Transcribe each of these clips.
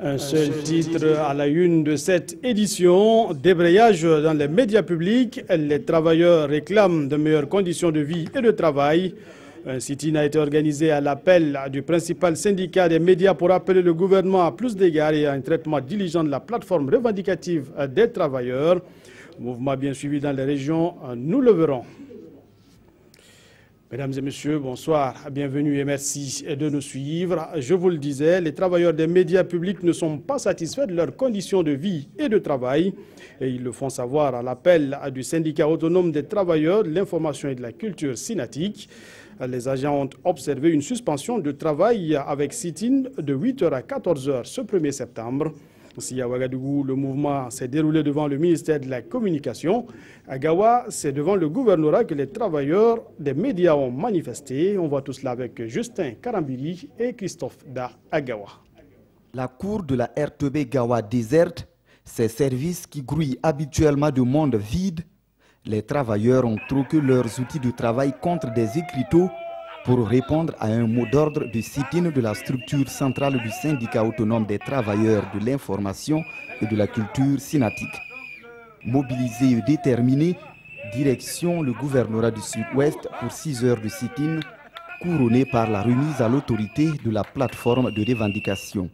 Un seul titre à la une de cette édition, débrayage dans les médias publics. Les travailleurs réclament de meilleures conditions de vie et de travail. Un sit-in a été organisé à l'appel du principal syndicat des médias pour appeler le gouvernement à plus d'égards et à un traitement diligent de la plateforme revendicative des travailleurs. Mouvement bien suivi dans les régions, nous le verrons. Mesdames et messieurs, bonsoir, bienvenue et merci de nous suivre. Je vous le disais, les travailleurs des médias publics ne sont pas satisfaits de leurs conditions de vie et de travail. Et ils le font savoir à l'appel du syndicat autonome des travailleurs de l'information et de la culture SYNATIC. Les agents ont observé une suspension de travail avec sit-in de 8h à 14h ce 1er septembre. Si à Ouagadougou, le mouvement s'est déroulé devant le ministère de la Communication, à Gawa, c'est devant le gouvernorat que les travailleurs des médias ont manifesté. On voit tout cela avec Justin Karambiri et Christophe Da à Gawa. La cour de la RTB Gawa déserte, ces services qui grouillent habituellement de monde vide. Les travailleurs ont troqué leurs outils de travail contre des écriteaux pour répondre à un mot d'ordre de sit-in de la structure centrale du syndicat autonome des travailleurs de l'information et de la culture SYNATIC. Mobilisé et déterminé, direction le gouvernorat du Sud-Ouest pour 6 heures de sit-in, couronné par la remise à l'autorité de la plateforme de revendication.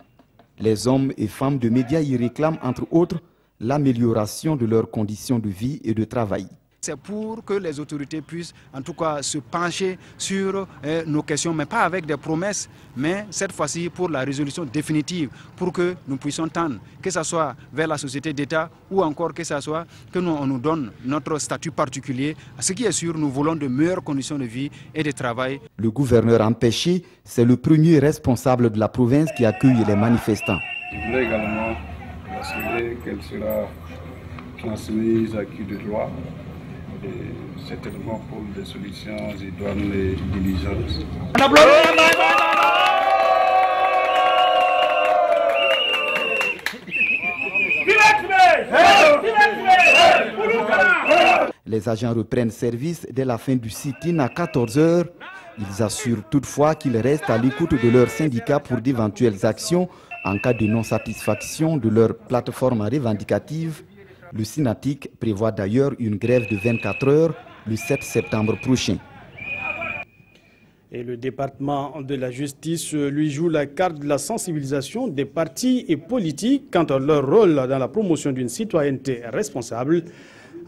Les hommes et femmes de médias y réclament entre autres l'amélioration de leurs conditions de vie et de travail. C'est pour que les autorités puissent en tout cas se pencher sur nos questions, mais pas avec des promesses, mais cette fois-ci pour la résolution définitive, pour que nous puissions tendre, que ce soit vers la société d'État ou encore que ce soit que on nous donne notre statut particulier. Ce qui est sûr, nous voulons de meilleures conditions de vie et de travail. Le gouverneur empêché, c'est le premier responsable de la province qui accueille les manifestants. Je voulais également assurer qu'elle sera transmise à qui de droit. Et certainement pour des solutions idoines et diligentes. Les agents reprennent service dès la fin du sit-in à 14 heures. Ils assurent toutefois qu'ils restent à l'écoute de leur syndicat pour d'éventuelles actions en cas de non-satisfaction de leur plateforme revendicative. Le SYNATIC prévoit d'ailleurs une grève de 24 heures le 7 septembre prochain. Et le département de la justice lui joue la carte de la sensibilisation des partis et politiques quant à leur rôle dans la promotion d'une citoyenneté responsable.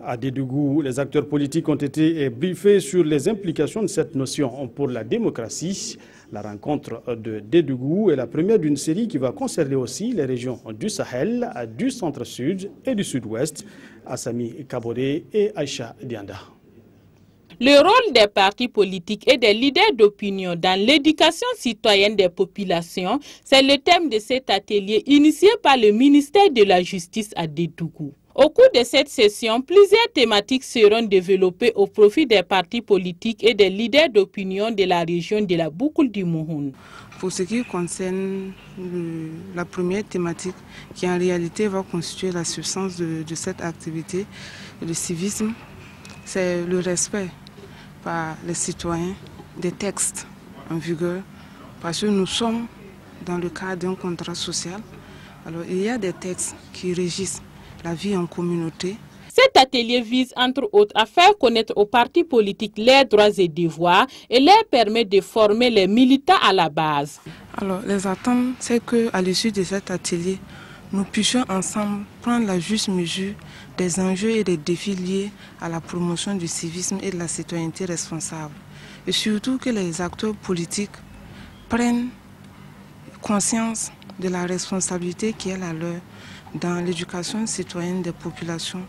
À Dédougou, les acteurs politiques ont été briefés sur les implications de cette notion pour la démocratie. La rencontre de Dédougou est la première d'une série qui va concerner aussi les régions du Sahel, du centre-sud et du sud-ouest. Assami Kabore et Aïcha Dianda. Le rôle des partis politiques et des leaders d'opinion dans l'éducation citoyenne des populations, c'est le thème de cet atelier initié par le ministère de la Justice à Dédougou. Au cours de cette session, plusieurs thématiques seront développées au profit des partis politiques et des leaders d'opinion de la région de la boucle du Mouhoun. Pour ce qui concerne la première thématique, qui en réalité va constituer la substance de cette activité, le civisme, c'est le respect par les citoyens des textes en vigueur, parce que nous sommes dans le cadre d'un contrat social. Alors il y a des textes qui régissent la vie en communauté. Cet atelier vise entre autres à faire connaître aux partis politiques leurs droits et devoirs et leur permet de former les militants à la base. Alors les attentes, c'est qu'à l'issue de cet atelier, nous puissions ensemble prendre la juste mesure des enjeux et des défis liés à la promotion du civisme et de la citoyenneté responsable. Et surtout que les acteurs politiques prennent conscience de la responsabilité qui est la leur dans l'éducation citoyenne des populations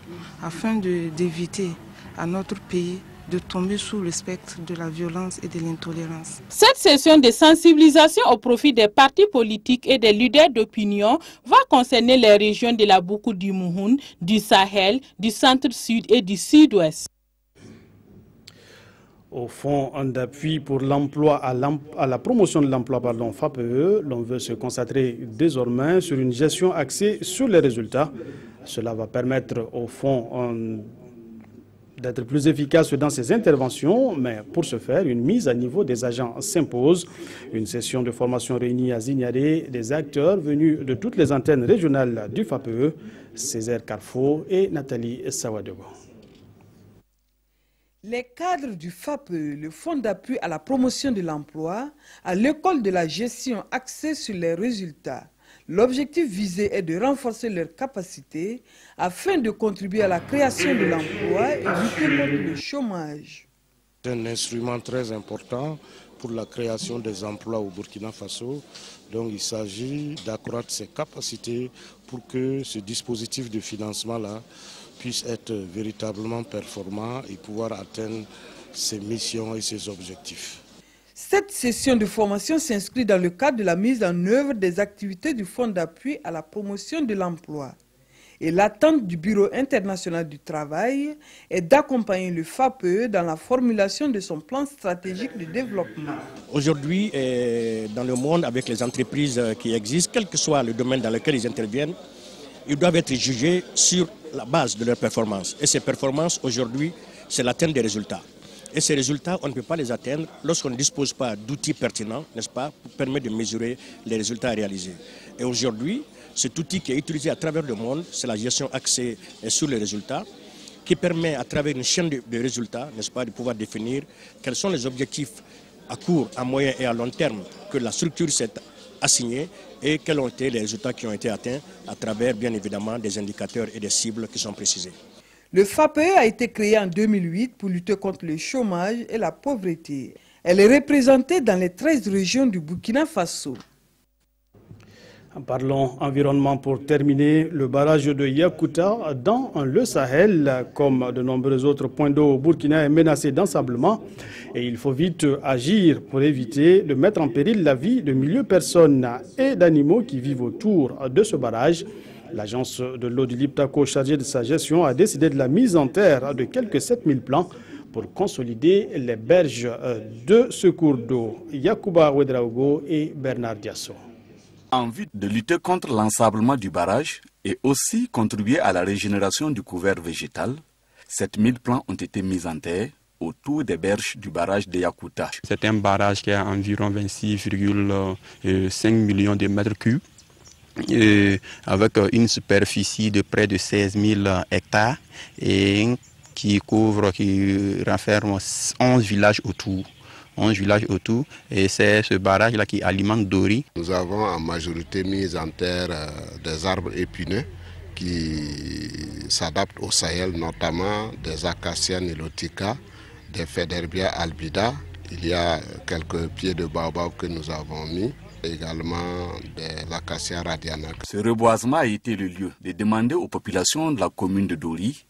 afin d'éviter à notre pays de tomber sous le spectre de la violence et de l'intolérance. Cette session de sensibilisation au profit des partis politiques et des leaders d'opinion va concerner les régions de la boucle du Mouhoun, du Sahel, du centre-sud et du sud-ouest. Au fonds d'appui pour l'emploi à la promotion de l'emploi, FAPE, l'on veut se concentrer désormais sur une gestion axée sur les résultats. Cela va permettre au fonds d'être plus efficace dans ses interventions, mais pour ce faire, une mise à niveau des agents s'impose. Une session de formation réunie à Zignaré des acteurs venus de toutes les antennes régionales du FAPE, Césaire Carrefour et Nathalie Sawadogo. Les cadres du FAPE, le Fonds d'appui à la promotion de l'emploi, à l'école de la gestion axée sur les résultats. L'objectif visé est de renforcer leurs capacités afin de contribuer à la création de l'emploi et lutter contre le chômage. C'est un instrument très important pour la création des emplois au Burkina Faso. Donc il s'agit d'accroître ses capacités pour que ce dispositif de financement-là puisse être véritablement performant et pouvoir atteindre ses missions et ses objectifs. Cette session de formation s'inscrit dans le cadre de la mise en œuvre des activités du Fonds d'appui à la promotion de l'emploi. Et l'attente du Bureau international du travail est d'accompagner le FAPE dans la formulation de son plan stratégique de développement. Aujourd'hui, dans le monde, avec les entreprises qui existent, quel que soit le domaine dans lequel ils interviennent, ils doivent être jugés sur la base de leurs performances. Et ces performances, aujourd'hui, c'est l'atteinte des résultats. Et ces résultats, on ne peut pas les atteindre lorsqu'on ne dispose pas d'outils pertinents, n'est-ce pas, pour permettre de mesurer les résultats réalisés. Et aujourd'hui, cet outil qui est utilisé à travers le monde, c'est la gestion axée sur les résultats, qui permet à travers une chaîne de résultats, n'est-ce pas, de pouvoir définir quels sont les objectifs à court, à moyen et à long terme que la structure s'est assignée et quels ont été les résultats qui ont été atteints à travers, bien évidemment, des indicateurs et des cibles qui sont précisés. Le FAPE a été créé en 2008 pour lutter contre le chômage et la pauvreté. Elle est représentée dans les 13 régions du Burkina Faso. Parlons environnement pour terminer. Le barrage de Yacouta dans le Sahel, comme de nombreux autres points d'eau au Burkina, est menacé d'ensablement et il faut vite agir pour éviter de mettre en péril la vie de milliers de personnes et d'animaux qui vivent autour de ce barrage. L'agence de l'eau du Liptako, chargée de sa gestion, a décidé de la mise en terre de quelques 7000 plants pour consolider les berges de ce cours d'eau. Yacouba Ouedraogo et Bernard Diasso. En vue de lutter contre l'ensablement du barrage et aussi contribuer à la régénération du couvert végétal, 7000 plants ont été mis en terre autour des berges du barrage de Yacouta. C'est un barrage qui a environ 26,5 millions de mètres cubes, avec une superficie de près de 16 000 hectares et qui renferme 11 villages autour. 11 villages autour, et c'est ce barrage-là qui alimente Dori. Nous avons en majorité mis en terre des arbres épineux qui s'adaptent au Sahel, notamment des acacias nilotica, des Federbia albida. Il y a quelques pieds de baobab que nous avons mis, également des acacias radiana. Ce reboisement a été le lieu de demander aux populations de la commune de Dori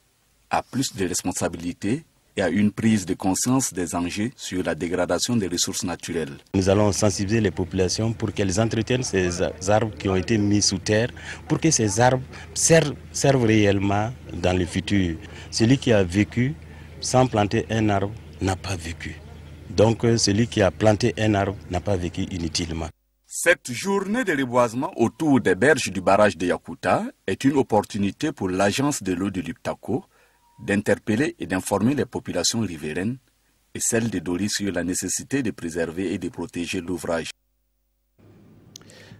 à plus de responsabilités et à une prise de conscience des enjeux sur la dégradation des ressources naturelles. Nous allons sensibiliser les populations pour qu'elles entretiennent ces arbres qui ont été mis sous terre, pour que ces arbres servent réellement dans le futur. Celui qui a vécu sans planter un arbre n'a pas vécu. Donc celui qui a planté un arbre n'a pas vécu inutilement. Cette journée de reboisement autour des berges du barrage de Yacouta est une opportunité pour l'agence de l'eau de Liptako d'interpeller et d'informer les populations riveraines et celles de Dori sur la nécessité de préserver et de protéger l'ouvrage.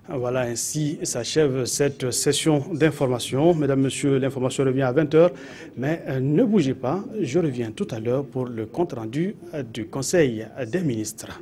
Voilà, ainsi s'achève cette session d'information. Mesdames, Messieurs, l'information revient à 20h, mais ne bougez pas, je reviens tout à l'heure pour le compte-rendu du Conseil des ministres.